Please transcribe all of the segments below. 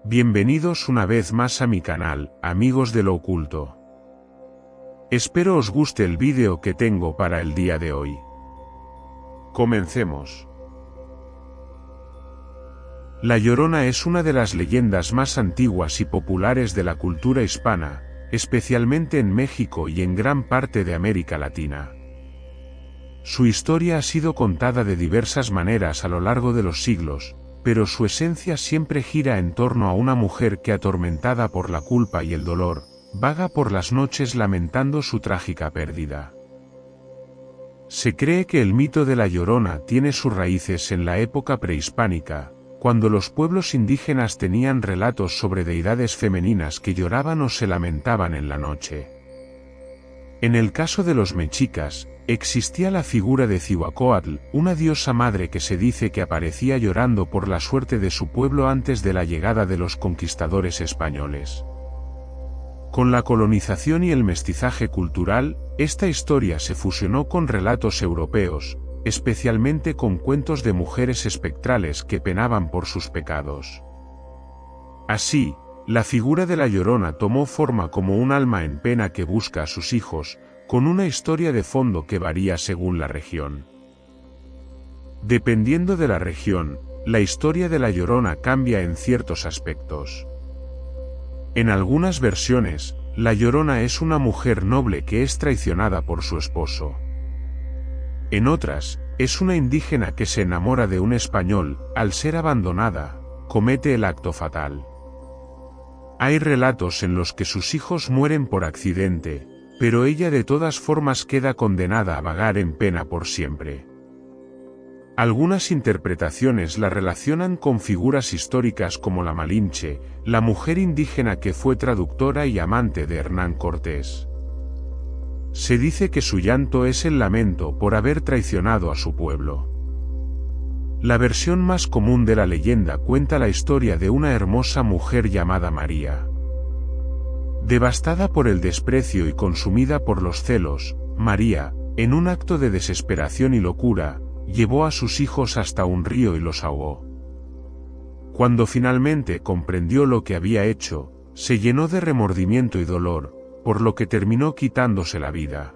Bienvenidos una vez más a mi canal, amigos de lo oculto. Espero os guste el vídeo que tengo para el día de hoy. Comencemos. La Llorona es una de las leyendas más antiguas y populares de la cultura hispana, especialmente en México y en gran parte de América Latina. Su historia ha sido contada de diversas maneras a lo largo de los siglos, pero su esencia siempre gira en torno a una mujer que, atormentada por la culpa y el dolor, vaga por las noches lamentando su trágica pérdida. Se cree que el mito de la Llorona tiene sus raíces en la época prehispánica, cuando los pueblos indígenas tenían relatos sobre deidades femeninas que lloraban o se lamentaban en la noche. En el caso de los mexicas, existía la figura de Cihuacóatl, una diosa madre que se dice que aparecía llorando por la suerte de su pueblo antes de la llegada de los conquistadores españoles. Con la colonización y el mestizaje cultural, esta historia se fusionó con relatos europeos, especialmente con cuentos de mujeres espectrales que penaban por sus pecados. Así, la figura de la Llorona tomó forma como un alma en pena que busca a sus hijos, con una historia de fondo que varía según la región. Dependiendo de la región, la historia de la Llorona cambia en ciertos aspectos. En algunas versiones, la Llorona es una mujer noble que es traicionada por su esposo. En otras, es una indígena que se enamora de un español, al ser abandonada, comete el acto fatal. Hay relatos en los que sus hijos mueren por accidente, pero ella de todas formas queda condenada a vagar en pena por siempre. Algunas interpretaciones la relacionan con figuras históricas como la Malinche, la mujer indígena que fue traductora y amante de Hernán Cortés. Se dice que su llanto es el lamento por haber traicionado a su pueblo. La versión más común de la leyenda cuenta la historia de una hermosa mujer llamada María. Devastada por el desprecio y consumida por los celos, María, en un acto de desesperación y locura, llevó a sus hijos hasta un río y los ahogó. Cuando finalmente comprendió lo que había hecho, se llenó de remordimiento y dolor, por lo que terminó quitándose la vida.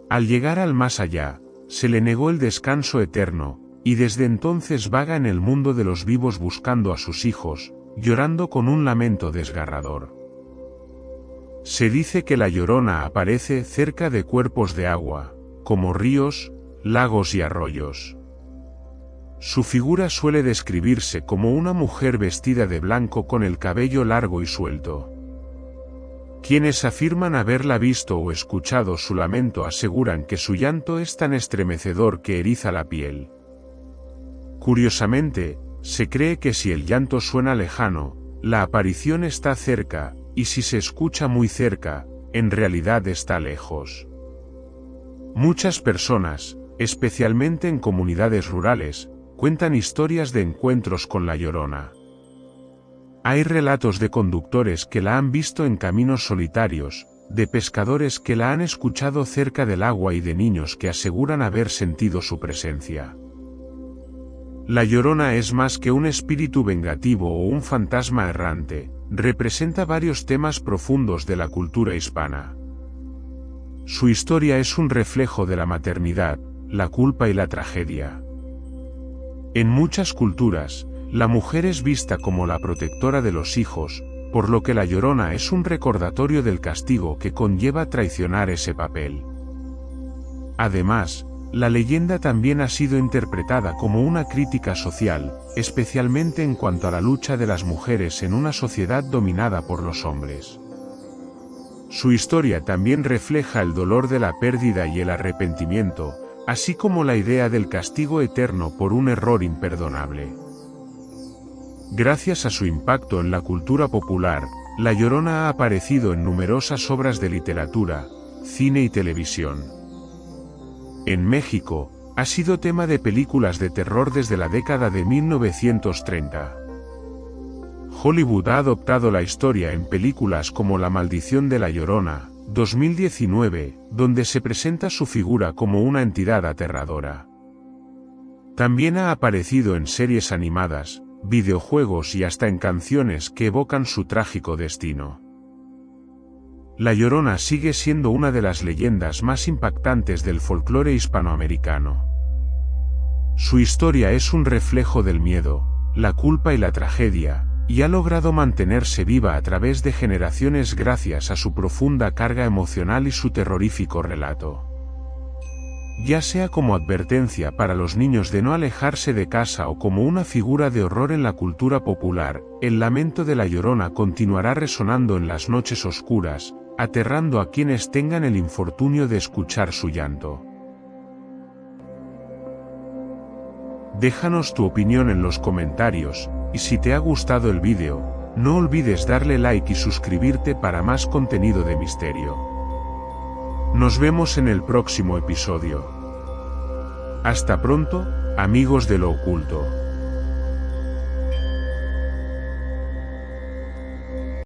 Al llegar al más allá, se le negó el descanso eterno, y desde entonces vaga en el mundo de los vivos buscando a sus hijos, llorando con un lamento desgarrador. Se dice que la Llorona aparece cerca de cuerpos de agua, como ríos, lagos y arroyos. Su figura suele describirse como una mujer vestida de blanco con el cabello largo y suelto. Quienes afirman haberla visto o escuchado su lamento aseguran que su llanto es tan estremecedor que eriza la piel. Curiosamente, se cree que si el llanto suena lejano, la aparición está cerca, y si se escucha muy cerca, en realidad está lejos. Muchas personas, especialmente en comunidades rurales, cuentan historias de encuentros con la Llorona. Hay relatos de conductores que la han visto en caminos solitarios, de pescadores que la han escuchado cerca del agua y de niños que aseguran haber sentido su presencia. La Llorona es más que un espíritu vengativo o un fantasma errante, representa varios temas profundos de la cultura hispana. Su historia es un reflejo de la maternidad, la culpa y la tragedia. En muchas culturas, la mujer es vista como la protectora de los hijos, por lo que la Llorona es un recordatorio del castigo que conlleva traicionar ese papel. Además, la leyenda también ha sido interpretada como una crítica social, especialmente en cuanto a la lucha de las mujeres en una sociedad dominada por los hombres. Su historia también refleja el dolor de la pérdida y el arrepentimiento, así como la idea del castigo eterno por un error imperdonable. Gracias a su impacto en la cultura popular, la Llorona ha aparecido en numerosas obras de literatura, cine y televisión. En México, ha sido tema de películas de terror desde la década de 1930. Hollywood ha adoptado la historia en películas como La maldición de la Llorona, 2019, donde se presenta su figura como una entidad aterradora. También ha aparecido en series animadas, videojuegos y hasta en canciones que evocan su trágico destino. La Llorona sigue siendo una de las leyendas más impactantes del folclore hispanoamericano. Su historia es un reflejo del miedo, la culpa y la tragedia, y ha logrado mantenerse viva a través de generaciones gracias a su profunda carga emocional y su terrorífico relato. Ya sea como advertencia para los niños de no alejarse de casa o como una figura de horror en la cultura popular, el lamento de la Llorona continuará resonando en las noches oscuras, aterrando a quienes tengan el infortunio de escuchar su llanto. Déjanos tu opinión en los comentarios, y si te ha gustado el vídeo, no olvides darle like y suscribirte para más contenido de misterio. Nos vemos en el próximo episodio. Hasta pronto, amigos de lo oculto.